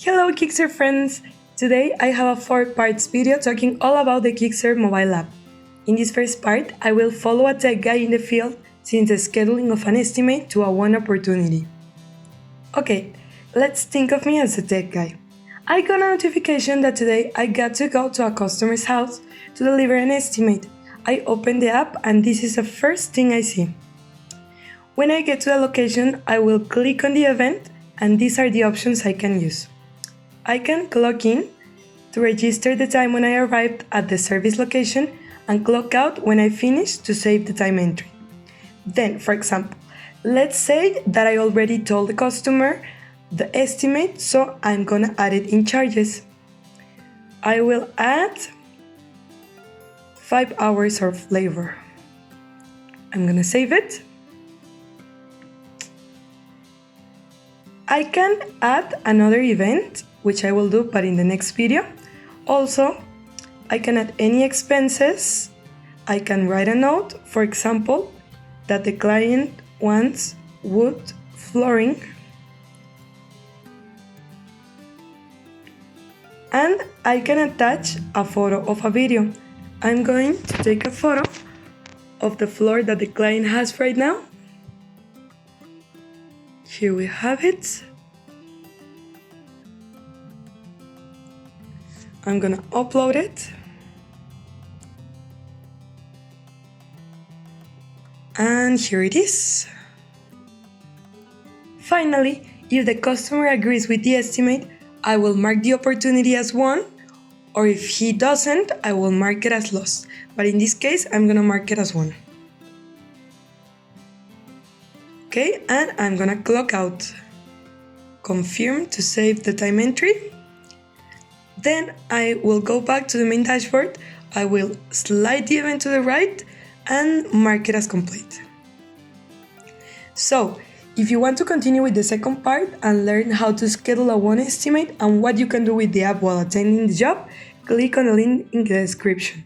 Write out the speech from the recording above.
Hello Kickserv friends! Today I have a 4 parts video talking all about the Kickserv mobile app. In this first part, I will follow a tech guy in the field since the scheduling of an estimate to a one opportunity. Okay, let's think of me as a tech guy. I got a notification that today I got to go to a customer's house to deliver an estimate. I open the app and this is the first thing I see. When I get to the location, I will click on the event and these are the options I can use. I can clock in to register the time when I arrived at the service location and clock out when I finish to save the time entry. Then, for example, let's say that I already told the customer the estimate, so I'm gonna add it in charges. I will add 5 hours of labor. I'm gonna save it. I can add another event, which I will do but in the next video. Also, I can add any expenses. I can write a note, for example, that the client wants wood flooring. And I can attach a photo of a video. I'm going to take a photo of the floor that the client has right now. Here we have it. I'm gonna upload it. And here it is. Finally, if the customer agrees with the estimate, I will mark the opportunity as won, or if he doesn't, I will mark it as lost. But in this case, I'm gonna mark it as won. Okay, and I'm gonna clock out. Confirm to save the time entry. Then I will go back to the main dashboard. I will slide the event to the right and mark it as complete. So, if you want to continue with the second part and learn how to schedule a one estimate and what you can do with the app while attending the job, click on the link in the description.